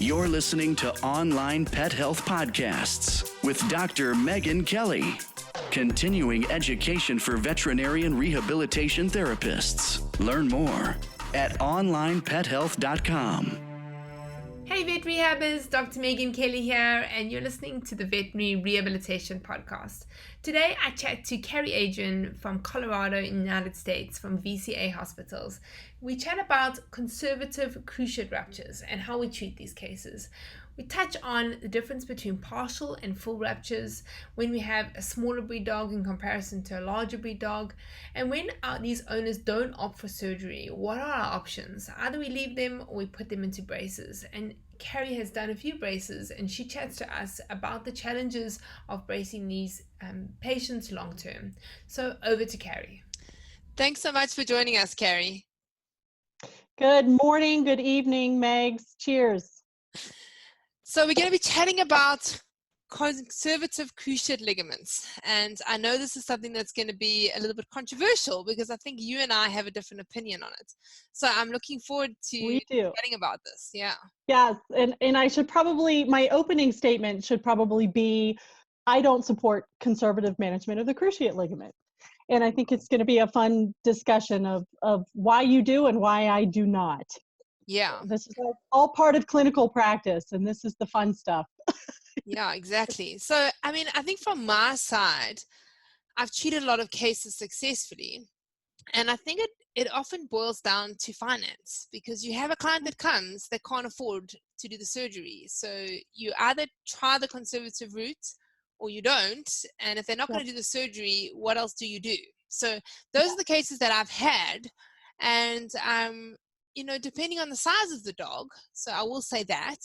You're listening to Online Pet Health Podcasts with Dr. Megan Kelly. Continuing education for veterinarian rehabilitation therapists. Learn more at onlinepethealth.com. Hey Vet Rehabbers, Dr. Megan Kelly here, and you're listening to the Veterinary Rehabilitation Podcast. Today I chat to Carrie Adrian from Colorado in the United States from VCA Hospitals. We chat about conservative cruciate ruptures and how we treat these cases. We touch on the difference between partial and full ruptures when we have a smaller breed dog in comparison to a larger breed dog, and when these owners don't opt for surgery, what are our options? Either we leave them or we put them into braces. And Carrie has done a few braces, and she chats to us about the challenges of bracing these patients long term. So over to Carrie. Thanks so much for joining us, Carrie. Good morning, good evening, Megs. Cheers. So we're going to be chatting about conservative cruciate ligaments. And I know this is something that's going to be a little bit controversial because I think you and I have a different opinion on it. So I'm looking forward to chatting about this. Yeah. Yes. And I should probably, my opening statement should probably be, I don't support conservative management of the cruciate ligament. And I think it's going to be a fun discussion of why you do and why I do not. Yeah. This is all part of clinical practice, and this is the fun stuff. Yeah, exactly. So, I mean, I think from my side, I've treated a lot of cases successfully, and I think it often boils down to finance, because you have a client that comes that can't afford to do the surgery. So you either try the conservative route or you don't, and if they're not going to do the surgery, what else do you do? So those are the cases that I've had, and you know, depending on the size of the dog, so I will say that,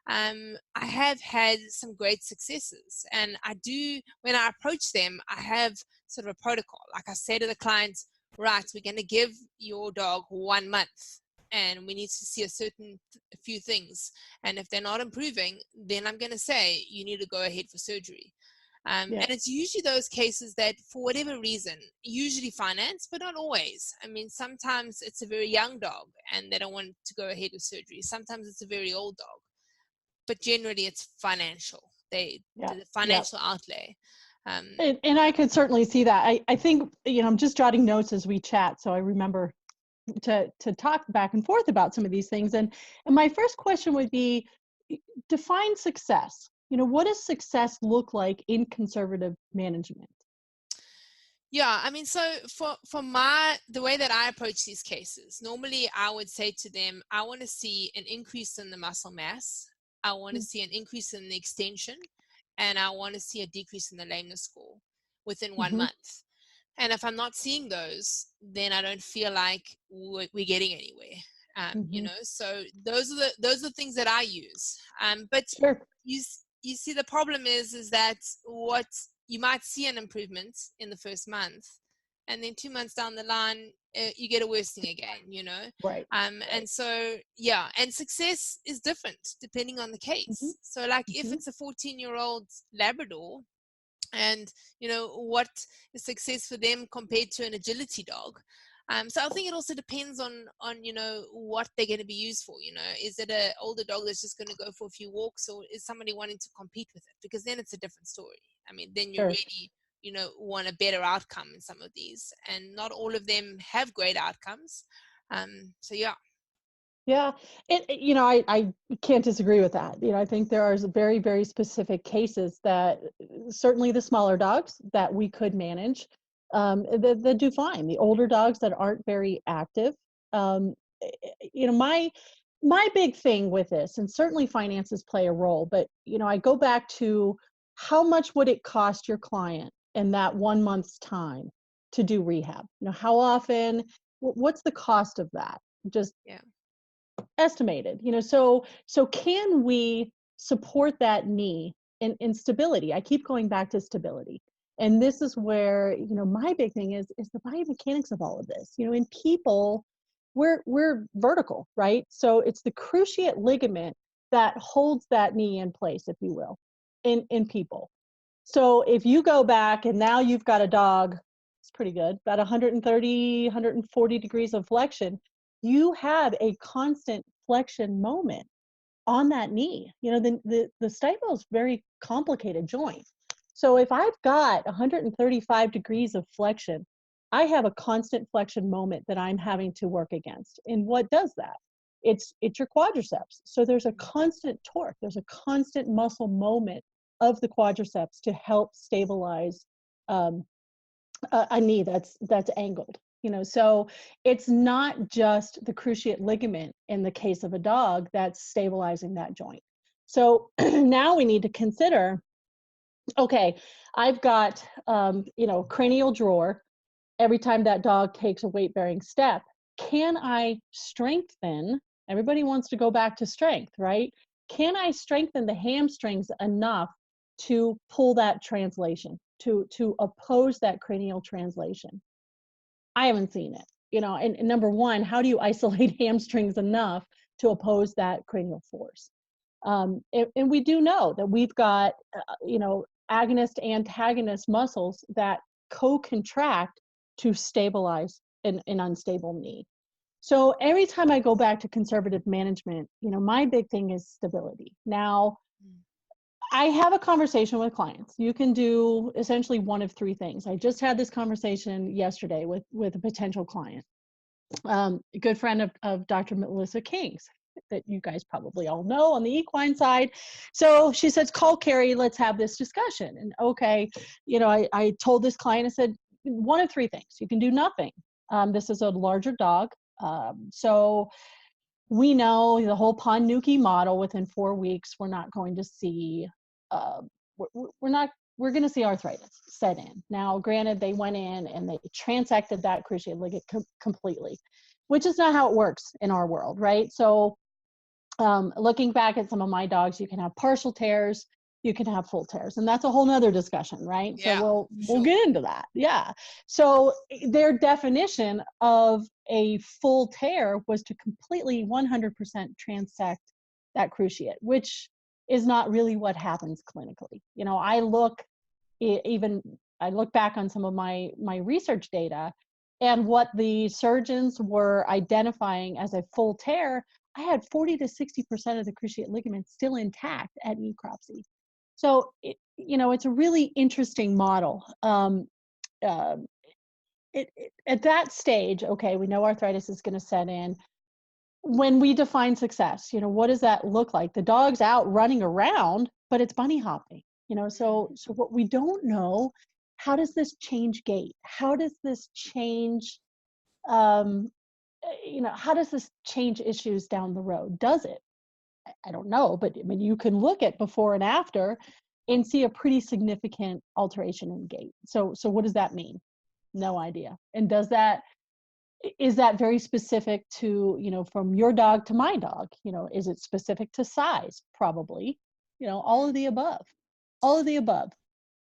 I have had some great successes. And I do, when I approach them, I have sort of a protocol. Like I say to the client, right, we're going to give your dog 1 month and we need to see a few things. And if they're not improving, then I'm going to say, you need to go ahead for surgery. And it's usually those cases that, for whatever reason, usually finance, but not always. I mean, sometimes it's a very young dog and they don't want to go ahead with surgery. Sometimes it's a very old dog, but generally it's financial. The financial outlay. And I could certainly see that. I think, you know, I'm just jotting notes as we chat, so I remember to talk back and forth about some of these things. And my first question would be, define success. You know, what does success look like in conservative management? Yeah, I mean, so for the way that I approach these cases, normally I would say to them, I want to see an increase in the muscle mass. I want to see an increase in the extension, and I want to see a decrease in the lameness score within 1 month. And if I'm not seeing those, then I don't feel like we're getting anywhere. You know, so those are the things that I use. But you see, the problem is that what you might see an improvement in the first month, and then 2 months down the line, you get a worsening again, you know? Right. And so, yeah, and success is different depending on the case. So like if it's a 14-year-old Labrador, and, you know, what is success for them compared to an agility dog? So I think it also depends on you know, what they're going to be used for. You know, is it an older dog that's just going to go for a few walks, or is somebody wanting to compete with it? Because then it's a different story. I mean, then you really, you know, want a better outcome in some of these, and not all of them have great outcomes. So yeah. Yeah, you know, I can't disagree with that. You know, I think there are very, very specific cases that certainly the smaller dogs that we could manage, that do fine. The older dogs that aren't very active, you know, my big thing with this, and certainly finances play a role, but, you know, I go back to how much would it cost your client in that 1 month's time to do rehab? You know, how often, what's the cost of that? Just estimated, you know, so can we support that knee in stability? I keep going back to stability. And this is where, you know, my big thing is the biomechanics of all of this. You know, in people, we're vertical, right? So it's the cruciate ligament that holds that knee in place, if you will, in people. So if you go back and now you've got a dog, it's pretty good, about 130, 140 degrees of flexion, you have a constant flexion moment on that knee. The stipal is very complicated joint. So if I've got 135 degrees of flexion, I have a constant flexion moment that I'm having to work against. And what does that? It's your quadriceps. So there's a constant torque. There's a constant muscle moment of the quadriceps to help stabilize a knee that's angled. So it's not just the cruciate ligament in the case of a dog that's stabilizing that joint. So now we need to consider, okay, I've got cranial drawer. Every time that dog takes a weight-bearing step, can I strengthen? Everybody wants to go back to strength, right? Can I strengthen the hamstrings enough to pull that translation, to oppose that cranial translation? I haven't seen it. And number one, how do you isolate hamstrings enough to oppose that cranial force? And we do know that we've got, agonist, antagonist muscles that co-contract to stabilize an unstable knee. So every time I go back to conservative management, my big thing is stability. Now, I have a conversation with clients. You can do essentially one of three things. I just had this conversation yesterday with a potential client, a good friend of Dr. Melissa King's, that you guys probably all know on the equine side. So she says, call Carrie, let's have this discussion. And okay, I told this client, I said, one of three things. You can do nothing. This is a larger dog. So we know the whole Pon-Nuki model, within 4 weeks, we're not going to see, we're going to see arthritis set in. Now, granted, they went in and they transected that cruciate ligament completely, which is not how it works in our world, right? So looking back at some of my dogs, you can have partial tears, you can have full tears, and that's a whole nother discussion, right? Yeah, So we'll get into that. Yeah. So their definition of a full tear was to completely 100% transect that cruciate, which is not really what happens clinically. I look back on some of my research data, and what the surgeons were identifying as a full tear, I had 40 to 60% of the cruciate ligament still intact at necropsy. So, it's a really interesting model. At that stage, okay, we know arthritis is going to set in. When we define success, what does that look like? The dog's out running around, but it's bunny hopping. So what we don't know, how does this change gait? How does this change, how does this change issues down the road? Does it? I don't know, but I mean, you can look at before and after and see a pretty significant alteration in gait. So what does that mean? No idea. And is that very specific to, from your dog to my dog? Is it specific to size? Probably. All of the above. All of the above.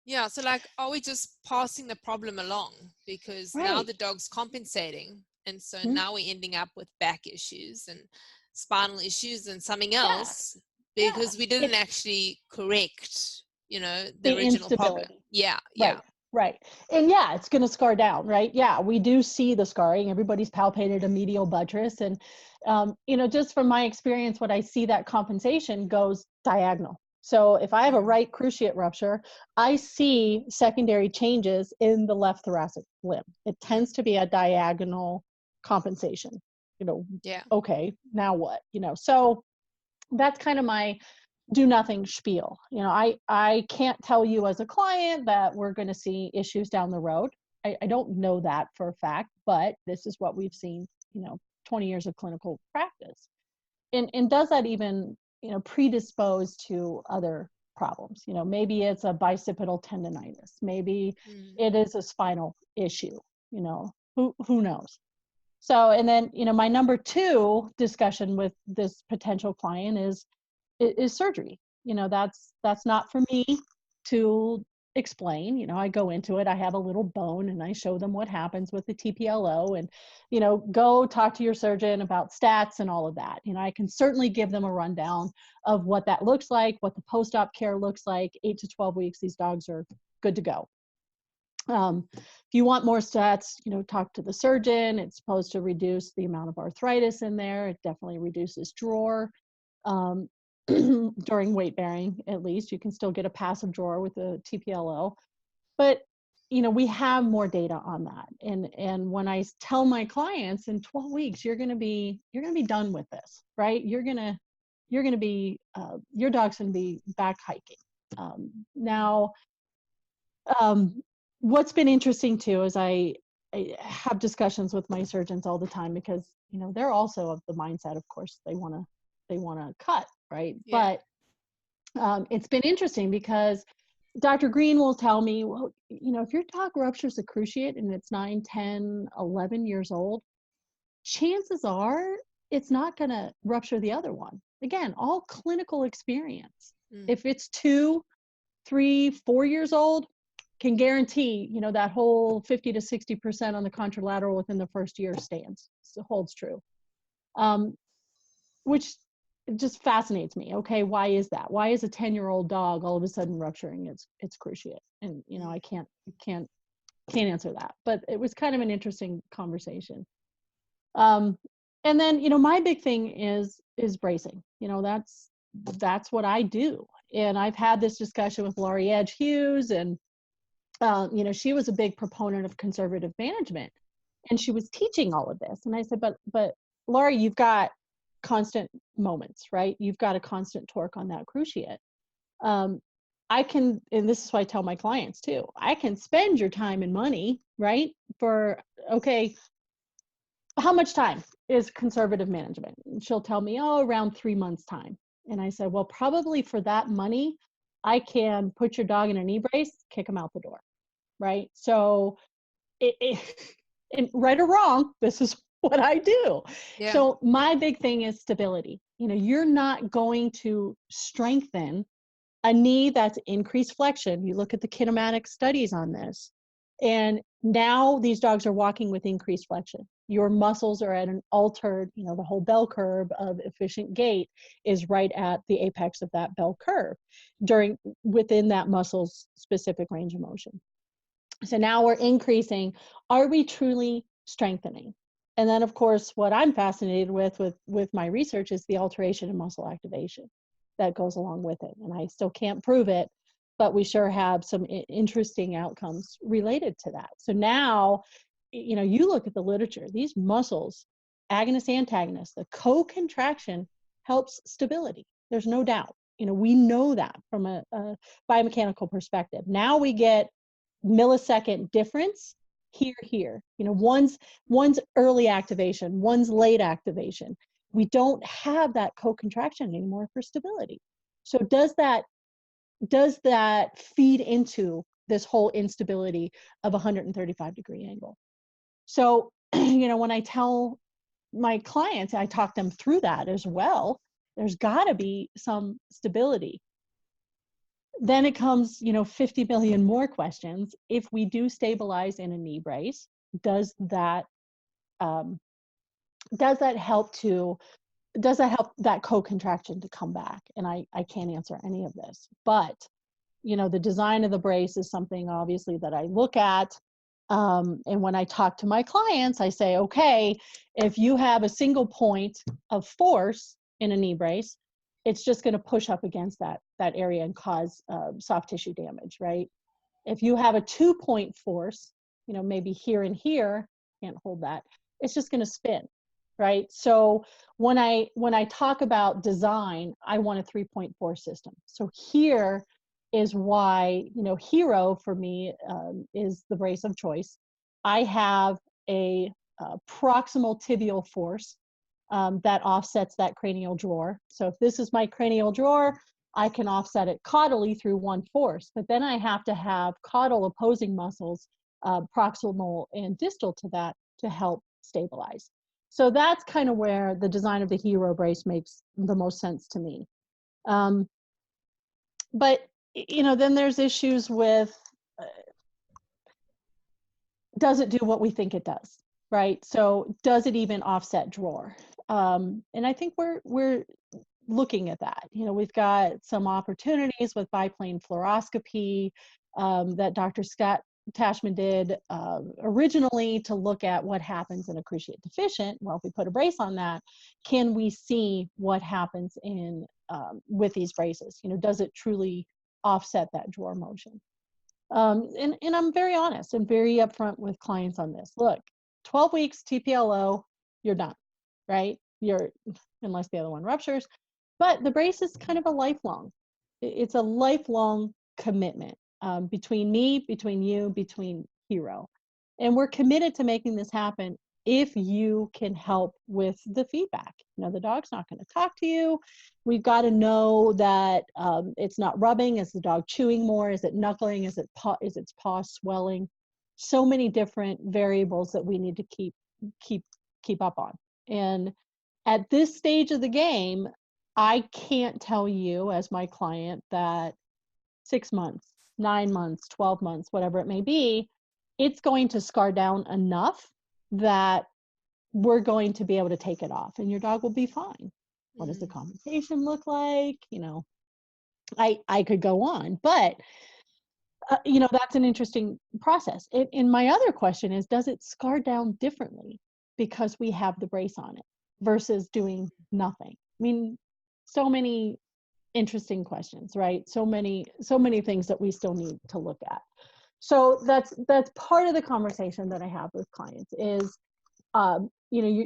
Yeah, so are we just passing the problem along because now Right. the dog's compensating, and so Mm-hmm. now we're ending up with back issues and spinal issues and something else because we didn't actually correct, the original problem. Yeah. Right. And yeah, it's going to scar down, right? Yeah, we do see the scarring. Everybody's palpated a medial buttress. And, just from my experience, what I see, that compensation goes diagonal. So if I have a right cruciate rupture, I see secondary changes in the left thoracic limb. It tends to be a diagonal compensation. Okay, now what? So that's kind of my do nothing spiel. I can't tell you as a client that we're going to see issues down the road. I don't know that for a fact, but this is what we've seen, 20 years of clinical practice. And does that even, predispose to other problems? Maybe it's a bicipital tendonitis. Maybe it is a spinal issue, who knows? So, and then, my number 2 discussion with this potential client is surgery. That's not for me to explain. I go into it, I have a little bone and I show them what happens with the TPLO and, go talk to your surgeon about stats and all of that. I can certainly give them a rundown of what that looks like, what the post-op care looks like. 8 to 12 weeks, these dogs are good to go. If you want more stats, talk to the surgeon. It's supposed to reduce the amount of arthritis in there. It definitely reduces drawer. during weight bearing. At least you can still get a passive drawer with a TPLO, but we have more data on that. And when I tell my clients in 12 weeks, you're going to be done with this, right? You're going to be, your dog's going to be back hiking. Now, what's been interesting too is I have discussions with my surgeons all the time, because they're also of the mindset, of course, they want to cut, right? Yeah. But it's been interesting because Dr. Green will tell me, well, if your dog ruptures the cruciate and it's 9, 10, 11 years old, chances are it's not going to rupture the other one. Again, all clinical experience. If it's 2, 3, 4 years old, can guarantee, that whole 50 to 60% on the contralateral within the first year stands. So holds true. Which just fascinates me. Okay, why is that? Why is a 10-year-old dog all of a sudden rupturing its cruciate? And I can't answer that. But it was kind of an interesting conversation. And then my big thing is bracing. That's what I do. And I've had this discussion with Laurie Edge Hughes, and she was a big proponent of conservative management, and she was teaching all of this. And I said, but Laurie, you've got constant moments, right? You've got a constant torque on that cruciate. I can, and this is what I tell my clients too, I can spend your time and money, right? For, okay, how much time is conservative management? And she'll tell me, oh, around 3 months time. And I said, well, probably for that money, I can put your dog in a knee brace, kick him out the door, right? So and right or wrong, this is what I do. Yeah. So my big thing is stability. You're not going to strengthen a knee that's increased flexion. You look at the kinematic studies on this, and now these dogs are walking with increased flexion. Your muscles are at an altered, the whole bell curve of efficient gait is right at the apex of that bell curve within that muscle's specific range of motion. So now we're increasing. Are we truly strengthening? And then, of course, what I'm fascinated with my research is the alteration in muscle activation that goes along with it. And I still can't prove it, but we sure have some interesting outcomes related to that. So now, you look at the literature, these muscles, agonist, antagonist, the co-contraction helps stability. There's no doubt. We know that from a biomechanical perspective. Now we get millisecond difference here. One's early activation, one's late activation. We don't have that co-contraction anymore for stability. So does that feed into this whole instability of 135-degree angle? So, when I tell my clients, I talk them through that as well. There's got to be some stability. Then it comes, 50 million more questions. If we do stabilize in a knee brace, does that help that co-contraction to come back? And I can't answer any of this, but the design of the brace is something obviously that I look at. And when I talk to my clients, I say, okay, if you have a single point of force in a knee brace, it's just going to push up against that area and cause soft tissue damage, right? If you have a 2-point force, maybe here and here, can't hold that, it's just going to spin, right? So when I talk about design, I want a 3-point force system. So here is why, Hero for me is the brace of choice. I have a proximal tibial force that offsets that cranial drawer. So if this is my cranial drawer, I can offset it caudally through one force, but then I have to have caudal opposing muscles, proximal and distal to that, to help stabilize. So that's kind of where the design of the Hero brace makes the most sense to me. But then there's issues with, does it do what we think it does, right? So does it even offset drawer? And I think we're looking at that. We've got some opportunities with biplane fluoroscopy that Dr. Scott Tashman did originally to look at what happens in a cruciate deficient. Well, if we put a brace on that, can we see what happens in with these braces? Does it truly offset that drawer motion? And I'm very honest and very upfront with clients on this. Look, 12 weeks TPLO, you're done, right? Unless the other one ruptures. But the brace is kind of a lifelong. It's a lifelong commitment between me, between you, between Hero. And we're committed to making this happen if you can help with the feedback. The dog's not going to talk to you. We've got to know that it's not rubbing. Is the dog chewing more? Is it knuckling? Is its paw swelling? So many different variables that we need to keep up on. And at this stage of the game, I can't tell you as my client that 6 months, 9 months, 12 months, whatever it may be, it's going to scar down enough that we're going to be able to take it off and your dog will be fine. What does the compensation look like? I could go on, but that's an interesting process. And my other question is, does it scar down differently because we have the brace on it versus doing nothing? I mean, so many interesting questions, right? So many things that we still need to look at. So that's part of the conversation that I have with clients is,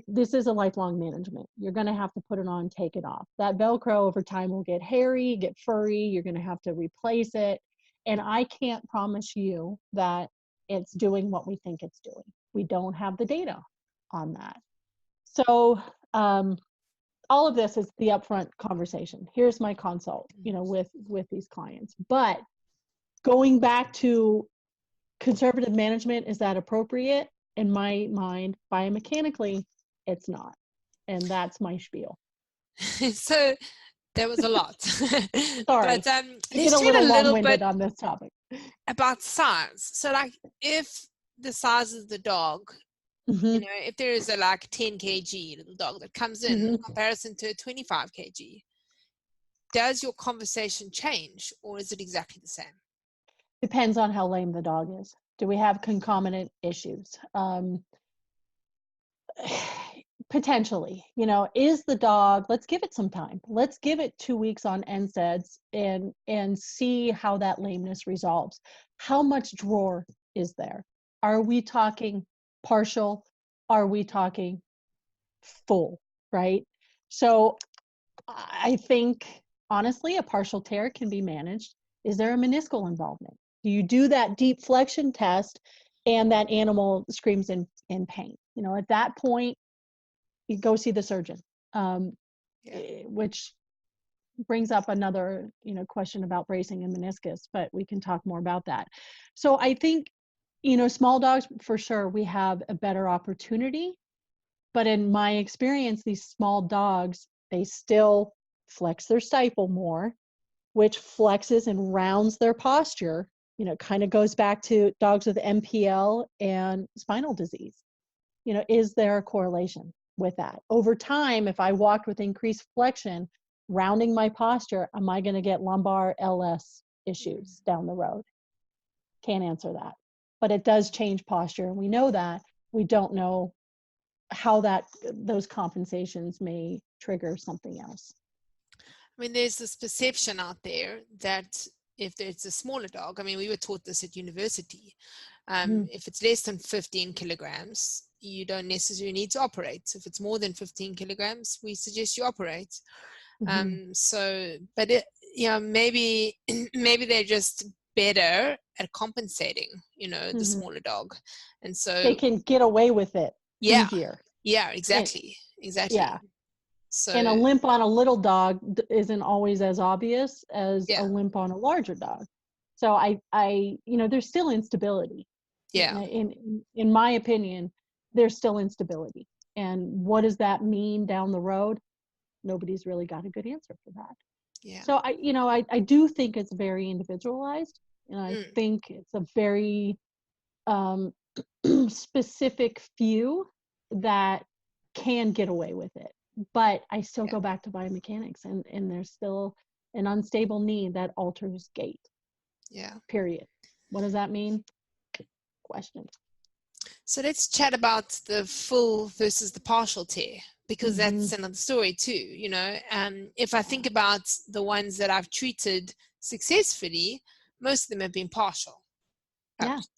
this is a lifelong management. You're going to have to put it on, take it off. That Velcro over time will get hairy, get furry. You're going to have to replace it. And I can't promise you that it's doing what we think it's doing. We don't have the data on that. So all of this is the upfront conversation. Here's my consult, with these clients. But going back to conservative management, is that appropriate? In my mind, biomechanically, it's not. And that's my spiel. So there was a lot. Sorry. But I let's get a chat little a little long-winded bit on this topic. about size. So if the size of the dog, if there is a 10 kg little dog that comes in comparison to a 25 kg, does your conversation change or is it exactly the same? Depends on how lame the dog is. Do we have concomitant issues? Potentially, is the dog, let's give it some time. Let's give it 2 weeks on NSAIDs and see how that lameness resolves. How much drawer is there? Are we talking partial? Are we talking full, right? So I think, honestly, a partial tear can be managed. Is there a meniscal involvement? Do you do that deep flexion test and that animal screams in pain? At that point, you go see the surgeon, which brings up another, question about bracing and meniscus, but we can talk more about that. So I think, small dogs, for sure, we have a better opportunity. But in my experience, these small dogs, they still flex their stifle more, which flexes and rounds their posture. Kind of goes back to dogs with MPL and spinal disease. Is there a correlation with that? Over time, if I walked with increased flexion, rounding my posture, am I going to get lumbar LS issues down the road? Can't answer that. But it does change posture, and we know that. We don't know how those compensations may trigger something else. I mean, there's this perception out there that if it's a smaller dog, we were taught this at university, if it's less than 15 kilograms, you don't necessarily need to operate. So if it's more than 15 kilograms, we suggest you operate. But maybe they're just better at compensating, the smaller dog. And so they can get away with it easier. Yeah, exactly. Yeah. So, and a limp on a little dog isn't always as obvious as a limp on a larger dog. So I there's still instability. Yeah. In my opinion, there's still instability. And what does that mean down the road? Nobody's really got a good answer for that. Yeah. So I do think it's very individualized, and I think it's a very specific few that can get away with it. But I still go back to biomechanics, and there's still an unstable knee that alters gait. Yeah. Period. What does that mean? question. So let's chat about the full versus the partial tear, because that's another story too. You know, if I think about the ones that I've treated successfully, most of them have been partial.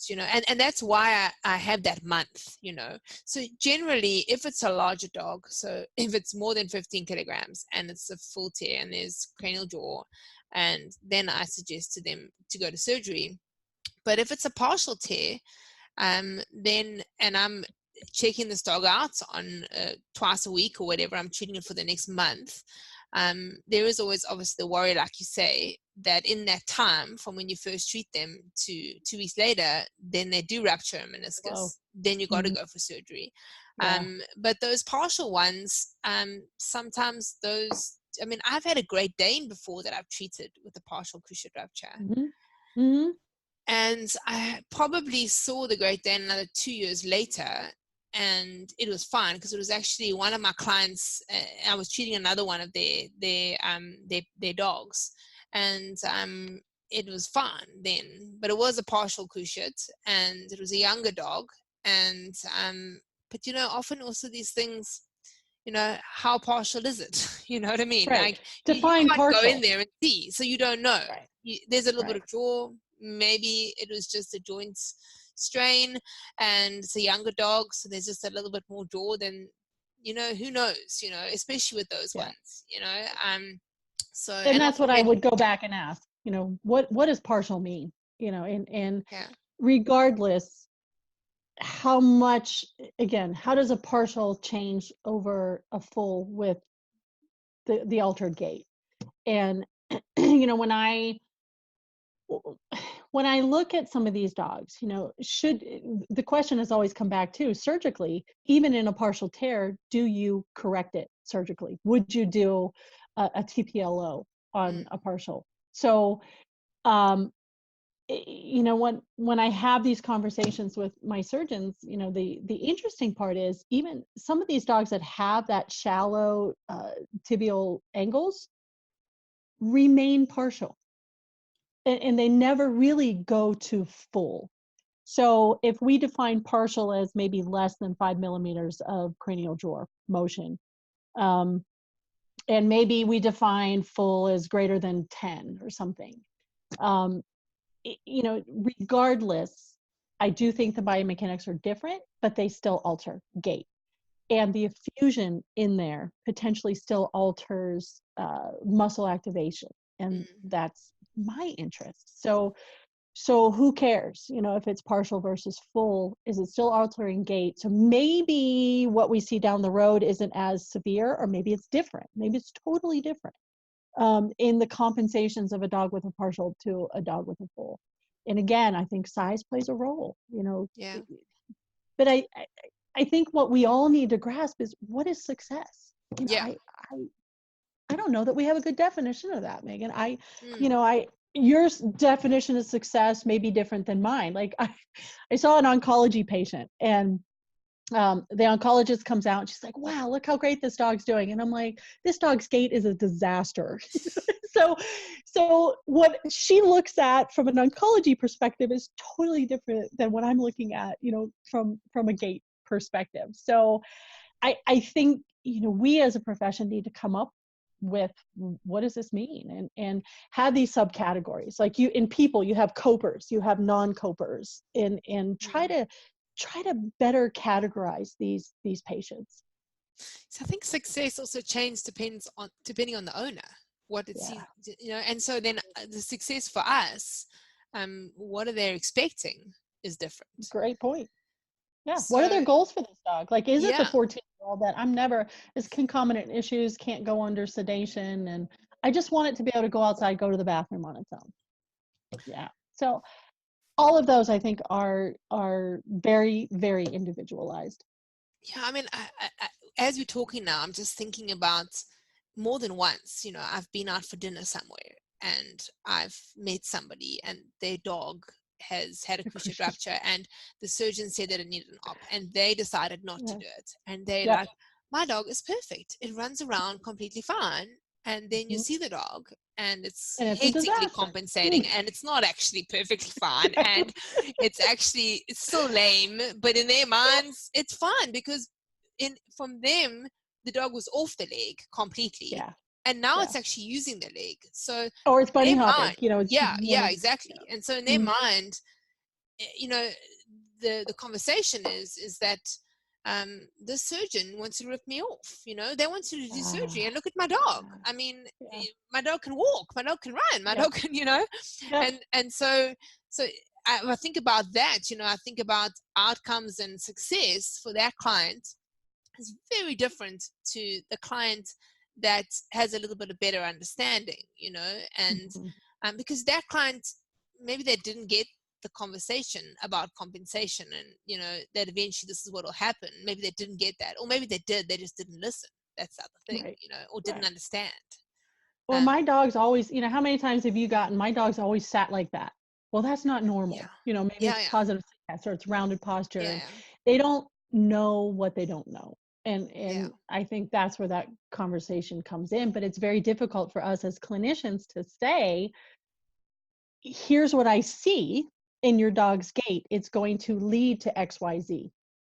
You know, and that's why I have that month, you know. So generally, if it's a larger dog, so if it's more than 15 kilograms and it's a full tear and there's cranial jaw, and then I suggest to them to go to surgery. But if it's a partial tear, then, and I'm checking this dog out on twice a week or whatever, I'm treating it for the next month, there is always obviously the worry, like you say, that in that time from when you first treat them to 2 weeks later, then they do rupture a meniscus, then you got to go for surgery. But those partial ones, sometimes those, I mean, I've had a Great Dane before that I've treated with a partial cruciate rupture. And I probably saw the Great Dane another 2 years later, and it was fine because it was actually one of my clients. I was treating another one of their dogs, and it was fine then. But it was a partial cruciate, and it was a younger dog. And but you know, often also these things, you know, how partial is it? You know what I mean? Right. Like Define you can't partial. go in there and see, so you don't know. Right. There's a little bit of jaw. Maybe it was just a joint strain, and it's a younger dog, so there's just a little bit more jaw than, you know, who knows, you know, especially with those ones, you know. So and that's what I would go back and ask, you know, what does partial mean, you know, and regardless how much, again, how does a partial change over a full with the altered gait? And you know, when I look at some of these dogs, you know, the question has always come back to surgically, even in a partial tear, do you correct it surgically? Would you do a TPLO on a partial? So, you know, when I have these conversations with my surgeons, you know, the interesting part is even some of these dogs that have that shallow tibial angles remain partial. And they never really go to full. So if we define partial as maybe less than 5 millimeters of cranial jaw motion, and maybe we define full as greater than 10 or something, you know, regardless, I do think the biomechanics are different, but they still alter gait. And the effusion in there potentially still alters muscle activation. And that's my interest. So who cares, you know, if it's partial versus full? Is it still altering gait? So maybe what we see down the road isn't as severe, or maybe it's different. Maybe it's totally different in the compensations of a dog with a partial to a dog with a full. And again, I think size plays a role, you know. But I think what we all need to grasp is, what is success? You know, I don't know that we have a good definition of that, Megan. You know, your definition of success may be different than mine. Like I saw an oncology patient, and the oncologist comes out and she's like, wow, look how great this dog's doing. And I'm like, this dog's gait is a disaster. So what she looks at from an oncology perspective is totally different than what I'm looking at, you know, from a gait perspective. So I think, you know, we as a profession need to come up with, what does this mean, and have these subcategories. Like in people, you have copers, you have non-copers, and try to better categorize these patients. So I think success also changes depending on the owner, what it's, you know, and so then the success for us, what are they expecting is different. Great point. Yeah. So, what are their goals for this dog? Like, is it the 14-year-old that is concomitant issues, can't go under sedation, and I just want it to be able to go outside, go to the bathroom on its own? Yeah. So all of those, I think, are very, very individualized. Yeah. I mean, I, as we're talking now, I'm just thinking about more than once, you know, I've been out for dinner somewhere and I've met somebody and their dog has had a cruciate rupture, and the surgeon said that it needed an op, and they decided not to do it. And they're like, my dog is perfect. It runs around completely fine. and then you see the dog and it's And it's a hectically disaster. compensating, and it's not actually perfectly fine, and it's still lame, but in their minds it's fine, because from them the dog was off the leg completely, Yeah. and now Yeah. it's actually using the leg. So Or it's bunny their hopping, mind, it's exactly. And so in their mind, the conversation is that the surgeon wants to rip me off. They want to do surgery, and look at my dog. I mean, my dog can walk, my dog can run, my dog can, and so I think about that. I think about outcomes and success for that client is very different to the client that has a little bit of better understanding, and because that client, maybe they didn't get the conversation about compensation, and that eventually this is what will happen. Maybe they didn't get that, or maybe they did, they just didn't listen. That's the other thing. Right. Or didn't understand. Or my dog's always, how many times have you gotten, my dog's always sat like that? Well, that's not normal. Maybe it's positive stress, or it's rounded posture. And they don't know what they don't know. And I think that's where that conversation comes in. But it's very difficult for us as clinicians to say, here's what I see in your dog's gait. It's going to lead to XYZ.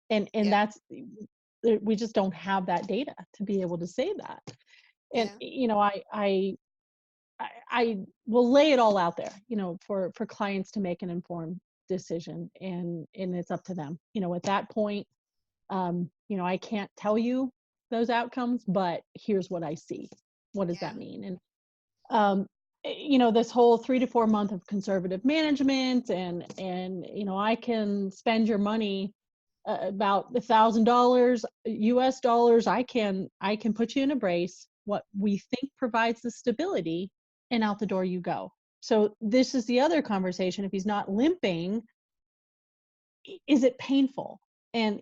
And that's, we just don't have that data to be able to say that. And, I will lay it all out there, for clients to make an informed decision, and it's up to them. At that point, I can't tell you those outcomes, but here's what I see. What does that mean? And, this whole 3 to 4 month of conservative management, and I can spend your money about $1,000 US dollars. I can put you in a brace, what we think provides the stability, and out the door you go. So this is the other conversation. If he's not limping, is it painful? And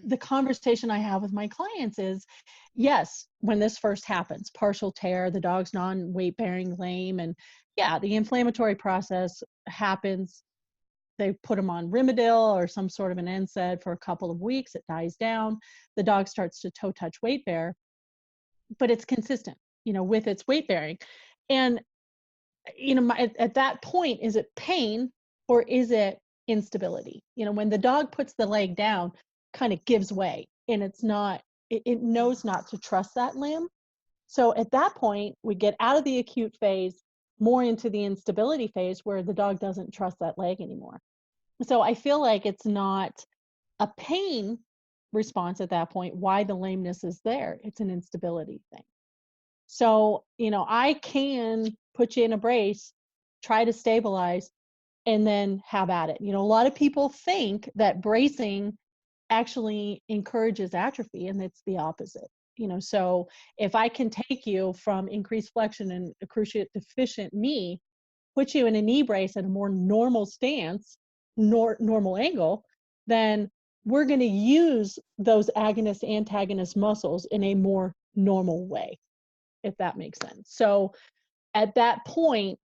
the conversation I have with my clients is, yes, when this first happens, partial tear, the dog's non-weight bearing lame, and the inflammatory process happens. They put them on Rimadyl or some sort of an NSAID for a couple of weeks. It dies down. The dog starts to toe touch weight bear, but it's consistent, with its weight bearing. And, at that point, is it pain or is it instability? When the dog puts the leg down, kind of gives way, and it's not, it knows not to trust that limb. So at that point, we get out of the acute phase, more into the instability phase, where the dog doesn't trust that leg anymore. So I feel like it's not a pain response at that point, why the lameness is there. It's an instability thing. So, I can put you in a brace, try to stabilize, and then have at it. A lot of people think that bracing actually encourages atrophy, and it's the opposite. So if I can take you from increased flexion and a cruciate deficient knee, put you in a knee brace at a more normal stance, normal angle, then we're going to use those agonist antagonist muscles in a more normal way, if that makes sense. So at that point,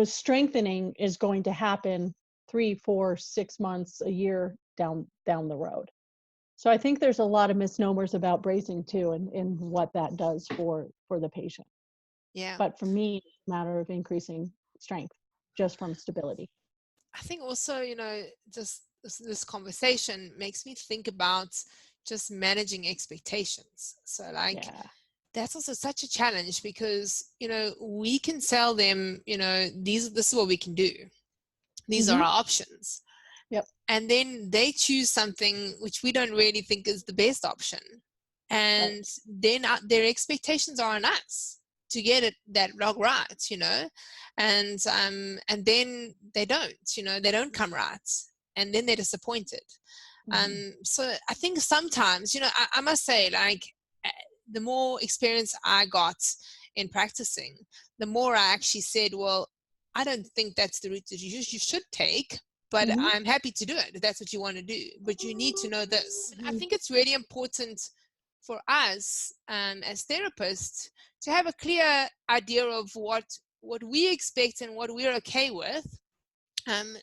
strengthening is going to happen 3, 4, 6 months, a year down the road. So I think there's a lot of misnomers about bracing too, and what that does for the patient. But for me, it's a matter of increasing strength just from stability. I think also, just this conversation makes me think about just managing expectations. So that's also such a challenge, because, we can tell them, this is what we can do. These are our options. Yep. And then they choose something which we don't really think is the best option. And then their expectations are on us to get that log right, and then they don't come right, and then they're disappointed. So I think sometimes, I must say, the more experience I got in practicing, the more I actually said, well, I don't think that's the route that you should take, but I'm happy to do it if that's what you want to do. But you need to know this. I think it's really important for us as therapists to have a clear idea of what we expect and what we're okay with.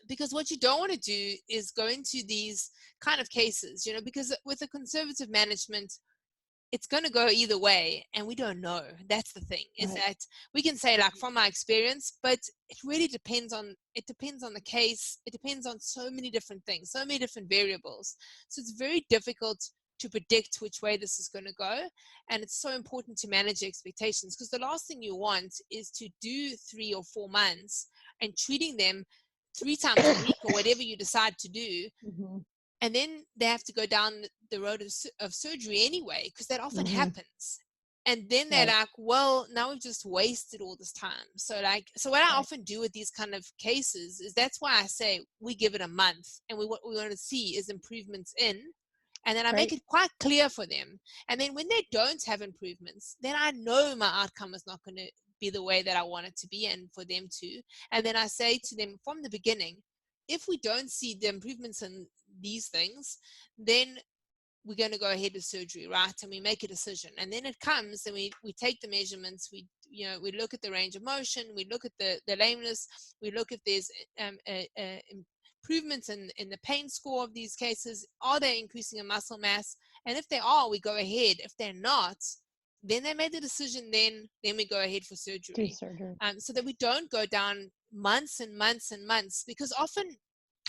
Because what you don't want to do is go into these kind of cases, because with a conservative management, it's going to go either way, and we don't know. That's the thing, is that we can say, like, from our experience, but it really depends on the case. It depends on so many different things, so many different variables. So it's very difficult to predict which way this is going to go, and it's so important to manage expectations, because the last thing you want is to do 3 or 4 months and treating them 3 times a week or whatever you decide to do, and then they have to go down the road of surgery anyway, because that often happens. And then they're like, well, now we've just wasted all this time. So what I often do with these kind of cases is, that's why I say we give it a month, and what we want to see is improvements in, and then I make it quite clear for them. And then when they don't have improvements, then I know my outcome is not going to be the way that I want it to be, and for them to. And then I say to them from the beginning, if we don't see the improvements in these things, then we're going to go ahead with surgery, right? And we make a decision, and then it comes, and we take the measurements. We look at the range of motion, we look at the lameness, we look if there's improvements in the pain score of these cases. Are they increasing in muscle mass? And if they are, we go ahead. If they're not, then they made the decision, then we go ahead for surgery. Do surgery. So that we don't go down months and months and months, because often,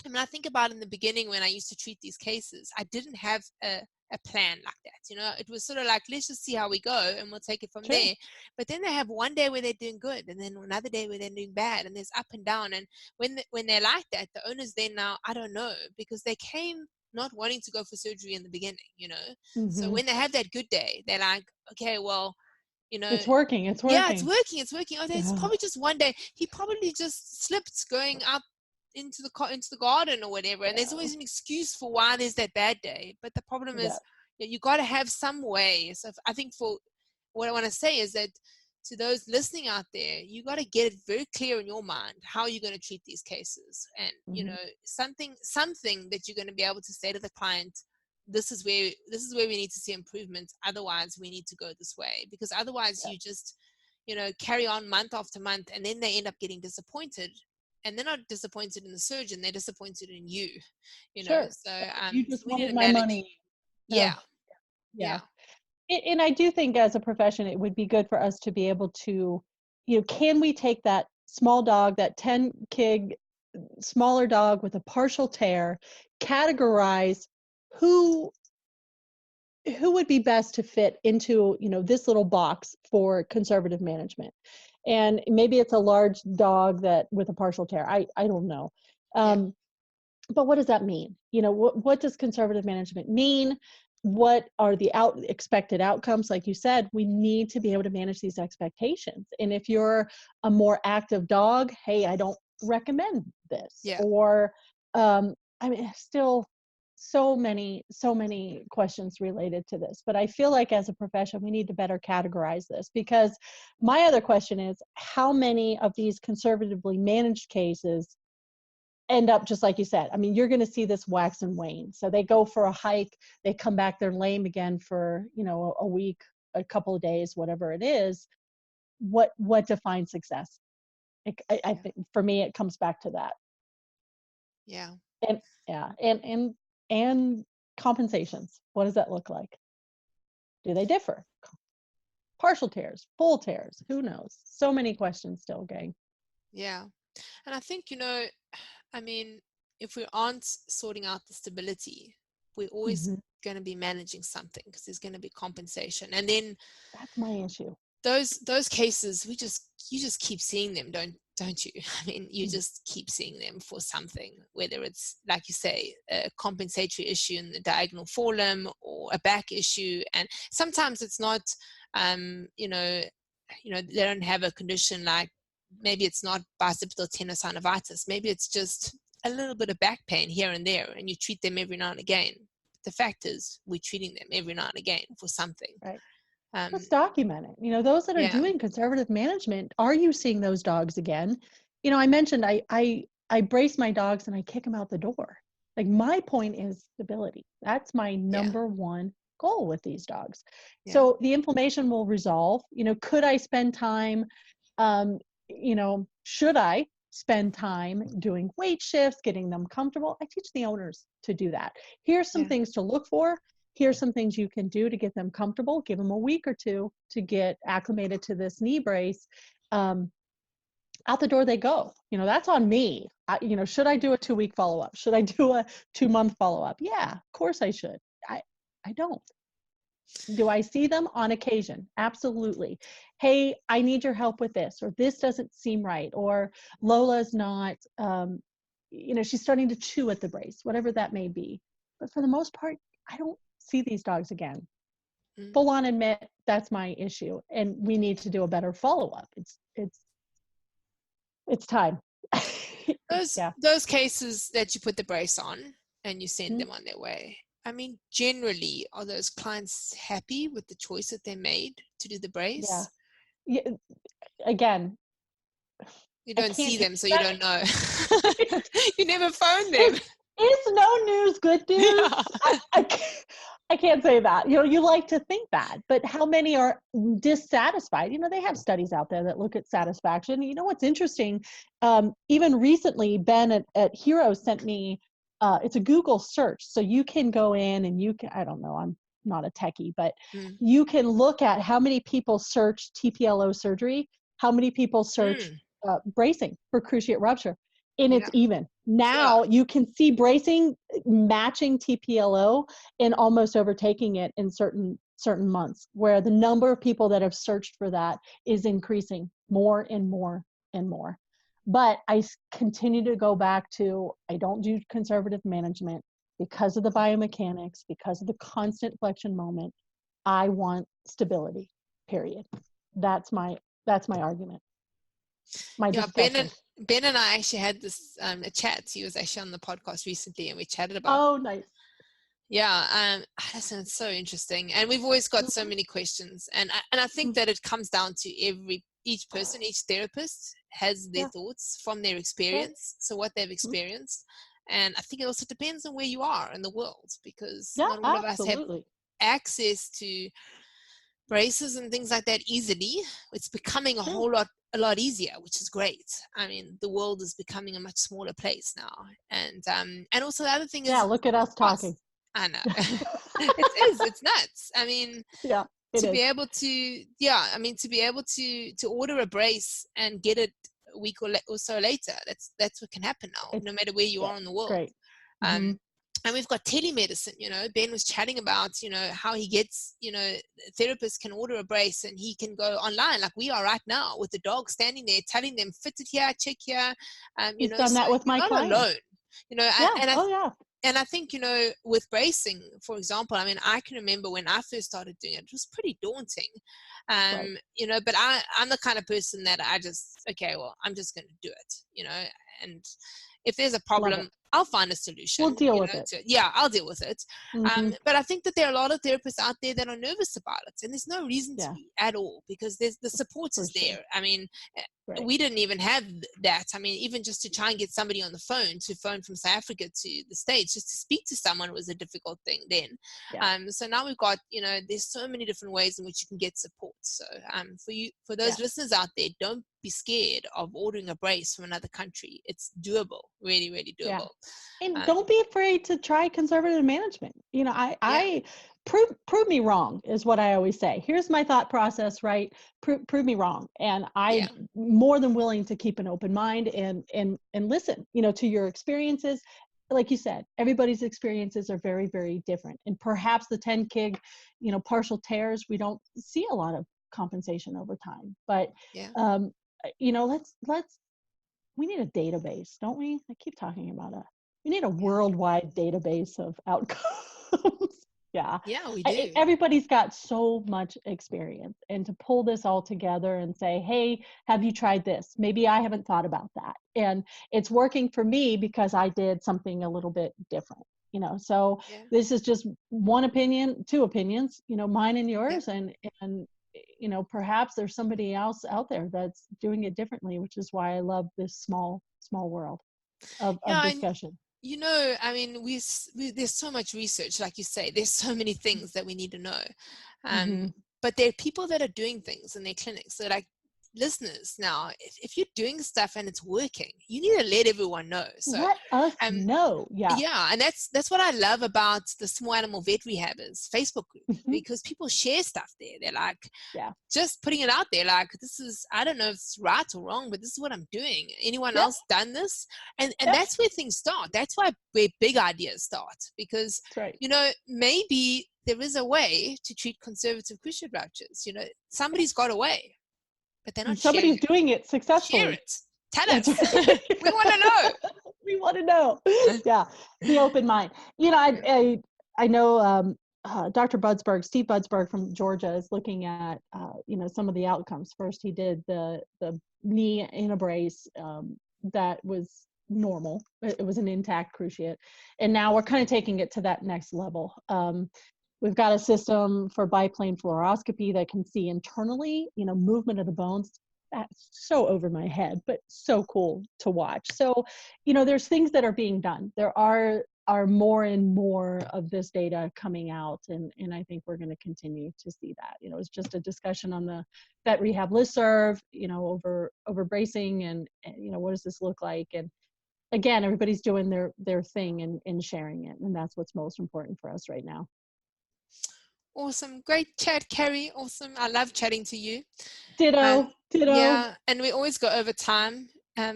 I mean, I think about in the beginning when I used to treat these cases, I didn't have a plan like that. It was sort of like, let's just see how we go, and we'll take it from there. But then they have one day where they're doing good, and then another day where they're doing bad, and there's up and down. And when they're like that, the owners then now, I don't know, because they came not wanting to go for surgery in the beginning, So when they have that good day, they're like, okay, well, it's working. Yeah, it's working. Oh, it's probably just one day. He probably just slipped going up into the garden or whatever, and there's always an excuse for why there's that bad day. But the problem is, you got to have some way. So I think, for what I want to say is that, to those listening out there, you got to get it very clear in your mind how you're going to treat these cases, and something that you're going to be able to say to the client, this is where we need to see improvement, otherwise we need to go this way. Because otherwise you just carry on month after month, and then they end up getting disappointed, and they're not disappointed in the surgeon, they're disappointed in you. So you just we wanted need to my manage. money. Yeah. And I do think, as a profession, it would be good for us to be able to, can we take that small dog, that 10 kg smaller dog with a partial tear, categorize who would be best to fit into, this little box for conservative management. And maybe it's a large dog that with a partial tear. I don't know. But what does that mean? What does conservative management mean? What are the expected outcomes? Like you said, we need to be able to manage these expectations. And if you're a more active dog, hey, I don't recommend this. Or, still so many questions related to this. But I feel like, as a profession, we need to better categorize this, because my other question is, how many of these conservatively managed cases end up just like you said? I mean, you're going to see this wax and wane. So they go for a hike, they come back, they're lame again for, a week, a couple of days, whatever it is. What defines success? I think for me, it comes back to that. And compensations. What does that look like? Do they differ? Partial tears, full tears, who knows? So many questions still, gang. Yeah. And I think, if we aren't sorting out the stability, we're always going to be managing something, because there's going to be compensation. And then that's my issue. Those cases, you just keep seeing them, don't you? I mean, you just keep seeing them for something, whether it's, like you say, a compensatory issue in the diagonal forelimb, or a back issue. And sometimes it's not, they don't have a condition like, maybe it's not bicipital tenosynovitis. Maybe it's just a little bit of back pain here and there, and you treat them every now and again. The fact is, we're treating them every now and again for something. Right. Let's document it. Those that are doing conservative management, are you seeing those dogs again? I mentioned I brace my dogs and I kick them out the door. Like, my point is stability. That's my number one goal with these dogs. So the inflammation will resolve. Could I spend time, should I spend time doing weight shifts, getting them comfortable? I teach the owners to do that. Here's some things to look for. here's some things you can do to get them comfortable, give them a week or two to get acclimated to this knee brace. Out the door they go. That's on me. Should I do a 2-week follow-up? Should I do a 2-month follow-up? Yeah, of course I should. I don't. Do I see them on occasion? Absolutely. Hey, I need your help with this, or this doesn't seem right, or Lola's not, she's starting to chew at the brace, whatever that may be. But for the most part, I don't see these dogs again. Full on admit that's my issue, and we need to do a better follow-up. It's time. Those cases that you put the brace on and you send them on their way, I mean, generally, are those clients happy with the choice that they made to do the brace? Yeah. Again, you don't see them, so you don't know. You never phone them. Is no news good news? Yeah. I can't say that. You like to think that, but how many are dissatisfied? They have studies out there that look at satisfaction. What's interesting? Even recently, Ben at Hero sent me. It's a Google search, so you can go in and you can. I don't know. I'm not a techie, but you can look at how many people search TPLO surgery, how many people search bracing for cruciate rupture. And it's even. Now you can see bracing matching TPLO and almost overtaking it in certain months, where the number of people that have searched for that is increasing more and more and more. But I continue to go back to, I don't do conservative management because of the biomechanics, because of the constant flexion moment. I want stability, period. That's my argument. My discussion. Ben and I actually had this a chat. He was actually on the podcast recently, and we chatted about. Oh, nice. Yeah, listen, it's so interesting, and we've always got so many questions, and I think that it comes down to each person, each therapist has their thoughts from their experience, so what they've experienced, and I think it also depends on where you are in the world, because not all of us have access to braces and things like that easily. It's becoming a lot easier, which is great. I mean, the world is becoming a much smaller place now, and also the other thing is, look at us talking. I know. It's nuts. I mean, to be able to order a brace and get it a week or so later, that's what can happen now, no matter where you are in the world. Great. And we've got telemedicine. Ben was chatting about how he gets, therapists can order a brace and he can go online like we are right now, with the dog standing there telling them fit it here, check here. He's done that with my client. Not alone. And I think, with bracing, for example, I mean, I can remember when I first started doing it, it was pretty daunting, but I'm the kind of person that I'm just going to do it, and if there's a problem, I'll find a solution. We'll deal with it. I'll deal with it. But I think that there are a lot of therapists out there that are nervous about it, and there's no reason to be at all, because the support is there. I mean, we didn't even have that. I mean, even just to try and get somebody on the phone, to phone from South Africa to the States, just to speak to someone was a difficult thing then. So now we've got, there's so many different ways in which you can get support. So for those listeners out there, don't be scared of ordering a brace from another country. It's doable, really, really doable. And don't be afraid to try conservative management. I prove me wrong is what I always say. Here's my thought process, right? Prove me wrong. And I'm more than willing to keep an open mind and listen, to your experiences. Like you said, everybody's experiences are very, very different. And perhaps the 10 kg, partial tears, we don't see a lot of compensation over time. But, we need a database, don't we? I keep talking about we need a worldwide database of outcomes. Yeah, we do. Everybody's got so much experience, and to pull this all together and say, hey, have you tried this? Maybe I haven't thought about that. And it's working for me because I did something a little bit different, so this is just one opinion, two opinions, mine and yours. And perhaps there's somebody else out there that's doing it differently, which is why I love this small world of discussion. I mean, there's so much research, like you say, there's so many things that we need to know. But there are people that are doing things in their clinics that listeners now, if you're doing stuff and it's working, you need to let everyone know. So let us know. Yeah, and that's what I love about the Small Animal Vet Rehabbers Facebook group, because people share stuff there. They're like, just putting it out there, like, this is, I don't know if it's right or wrong, but this is what I'm doing. Anyone else done this? And that's where things start. That's where big ideas start, because you know, maybe there is a way to treat conservative cruciate ruptures. You know, somebody's got a way, but they're not. Somebody's doing it successfully. Share it. Tell us. We want to know. We want to know. Yeah, be open mind. You know, I know Dr. Budsberg, Steve Budsberg from Georgia, is looking at you know, some of the outcomes. First, he did the knee in a brace that was normal. It was an intact cruciate, and now we're kind of taking it to that next level. We've got a system for biplane fluoroscopy that can see internally, you know, movement of the bones. That's so over my head, but so cool to watch. So, you know, there's things that are being done. There are more and more of this data coming out, and I think we're going to continue to see that. You know, it's just a discussion on the Vet Rehab listserv, you know, over bracing and you know, what does this look like? And again, everybody's doing their thing and sharing it, and that's what's most important for us right now. Awesome. Great chat, Carrie. Awesome. I love chatting to you. Ditto. Yeah, and we always go over time.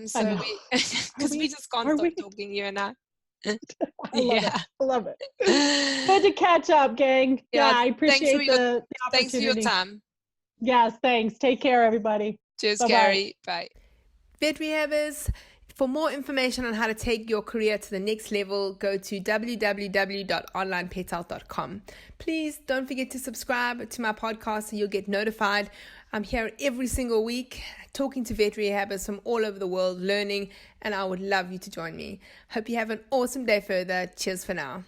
So because we just can't stop talking, you and I. I love it. Good to catch up, gang. Yeah, I appreciate the opportunity. Thanks for your time. Yes, thanks. Take care, everybody. Cheers, Carrie. Bye. Vet Rehabbers, for more information on how to take your career to the next level, go to www.onlinepethealth.com. Please don't forget to subscribe to my podcast so you'll get notified. I'm here every single week talking to vet rehabbers from all over the world, learning, and I would love you to join me. Hope you have an awesome day further. Cheers for now.